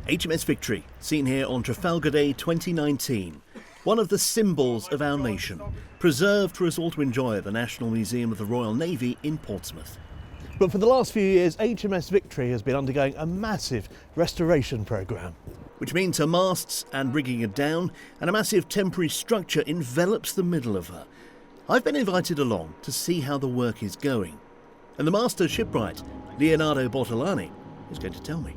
HMS Victory, seen here on Trafalgar Day 2019. One of the symbols of our nation, preserved for us all to enjoy at the National Museum of the Royal Navy in Portsmouth. But for the last few years, HMS Victory has been undergoing a massive restoration programme. Which means her masts and rigging are down, and a massive temporary structure envelops the middle of her. I've been invited along to see how the work is going. And the master shipwright, Leonardo Bortolani, is going to tell me.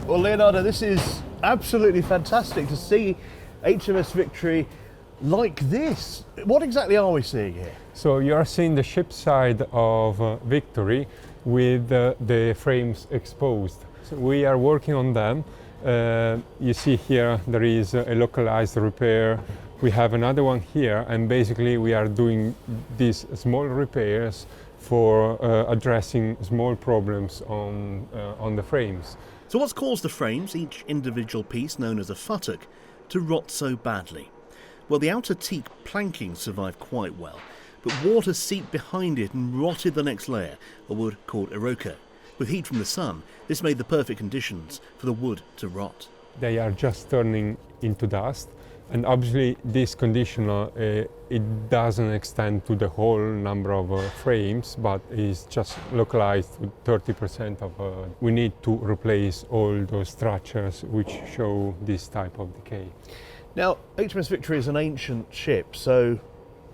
Well, Leonardo, this is absolutely fantastic to see HMS Victory like this. What exactly are we seeing here? So you are seeing the ship side of Victory with the frames exposed. So we are working on them. You see here there is a localized repair. We have another one here, and basically we are doing these small repairs for addressing small problems on the frames. So what's caused the frames, each individual piece known as a futtock, to rot so badly? Well, the outer teak planking survived quite well, but water seeped behind it and rotted the next layer, a wood called Iroko. With heat from the sun, this made the perfect conditions for the wood to rot. They are just turning into dust, and obviously this condition it doesn't extend to the whole number of frames, but is just localized with 30% of. We need to replace all those structures which show this type of decay. Now, HMS Victory is an ancient ship, so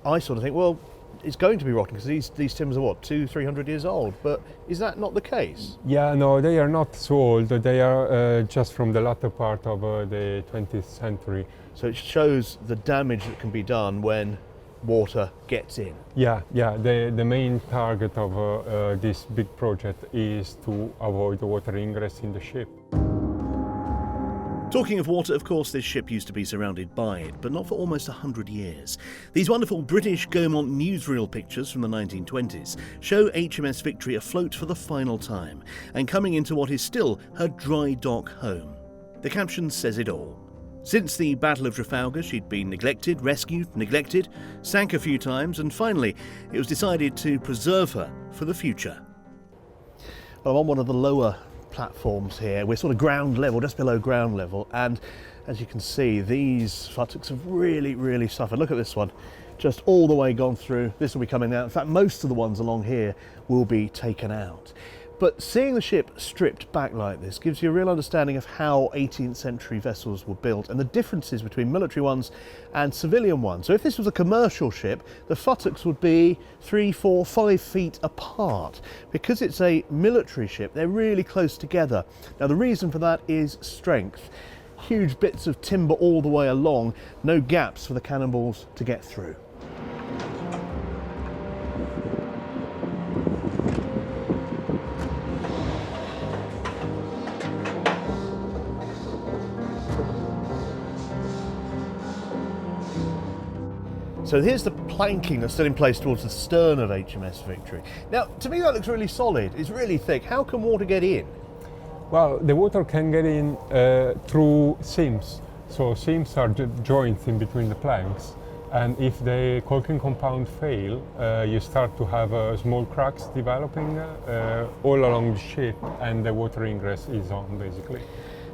I sort of think, well, it's going to be rotting because these timbers are what, 200-300 years old, but is that not the case? Yeah, no, they are not so old. They are just from the latter part of the 20th century. So it shows the damage that can be done when water gets in. Yeah. The main target of this big project is to avoid the water ingress in the ship. Talking of water, of course, this ship used to be surrounded by it, but not for almost 100 years. These wonderful British Gaumont newsreel pictures from the 1920s show HMS Victory afloat for the final time and coming into what is still her dry dock home. The caption says it all. Since the Battle of Trafalgar, she'd been neglected, rescued, neglected, sank a few times, and finally it was decided to preserve her for the future. I'm on one of the lower platforms here. We're sort of ground level, just below ground level, and as you can see, these futtocks have really suffered. Look at this one, just all the way gone through. This will be coming out. In fact, most of the ones along here will be taken out. But seeing the ship stripped back like this gives you a real understanding of how 18th century vessels were built and the differences between military ones and civilian ones. So if this was a commercial ship, the futtocks would be 3, 4, 5 feet apart. Because it's a military ship, they're really close together. Now the reason for that is strength. Huge bits of timber all the way along, no gaps for the cannonballs to get through. So here's the planking that's still in place towards the stern of HMS Victory. Now, to me that looks really solid, it's really thick. How can water get in? Well, the water can get in through seams. So seams are joints in between the planks, and if the caulking compound fail, you start to have small cracks developing all along the ship, and the water ingress is on, basically.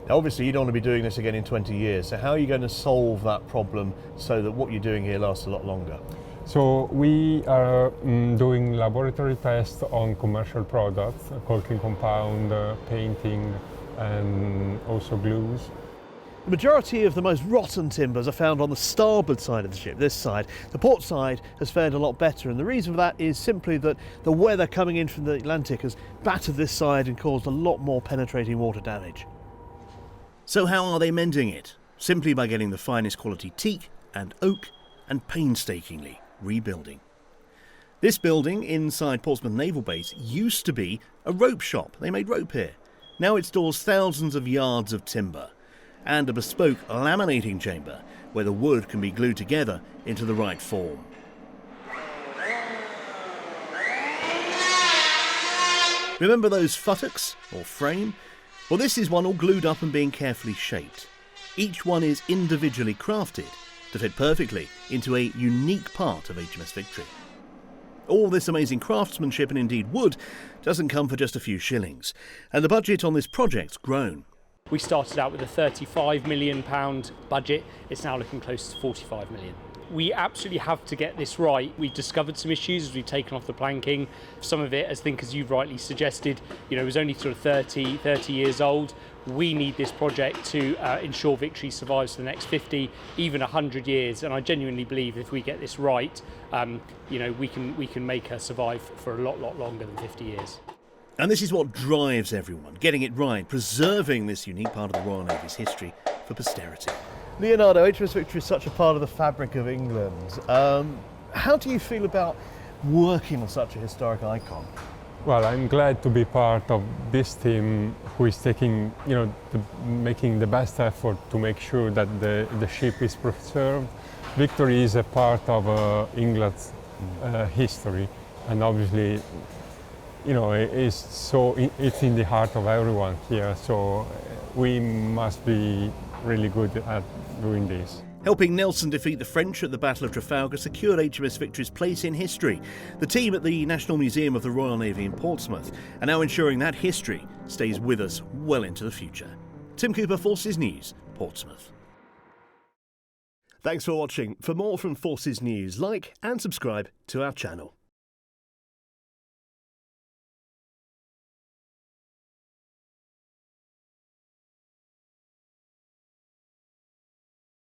Now, obviously you don't want to be doing this again in 20 years, so how are you going to solve that problem so that what you're doing here lasts a lot longer? So we are doing laboratory tests on commercial products, caulking compound, painting, and also glues. The majority of the most rotten timbers are found on the starboard side of the ship, this side. The port side has fared a lot better, and the reason for that is simply that the weather coming in from the Atlantic has battered this side and caused a lot more penetrating water damage. So how are they mending it? Simply by getting the finest quality teak and oak and painstakingly rebuilding. This building inside Portsmouth Naval Base used to be a rope shop. They made rope here. Now it stores thousands of yards of timber and a bespoke laminating chamber where the wood can be glued together into the right form. Remember those futtocks or frame? Well, this is one all glued up and being carefully shaped. Each one is individually crafted to fit perfectly into a unique part of HMS Victory. All this amazing craftsmanship, and indeed wood, doesn't come for just a few shillings. And the budget on this project's grown. We started out with a £35 million budget. It's now looking close to 45 million. We absolutely have to get this right. We've discovered some issues as we've taken off the planking. Some of it, as you rightly suggested, it was only sort of 30 years old. We need this project to ensure Victory survives for the next 50, even 100 years. And I genuinely believe if we get this right, we can make her survive for a lot longer than 50 years. And this is what drives everyone, getting it right, preserving this unique part of the Royal Navy's history for posterity. Leonardo, HMS Victory is such a part of the fabric of England. How do you feel about working on such a historic icon? Well, I'm glad to be part of this team who is taking, making the best effort to make sure that the ship is preserved. Victory is a part of England's history, and obviously, it's in the heart of everyone here. So we must be really good at doing this. Helping Nelson defeat the French at the Battle of Trafalgar secured HMS Victory's place in history. The team at the National Museum of the Royal Navy in Portsmouth are now ensuring that history stays with us well into the future. Tim Cooper, Forces News, Portsmouth. Thanks for watching. For more from Forces News, like and subscribe to our channel.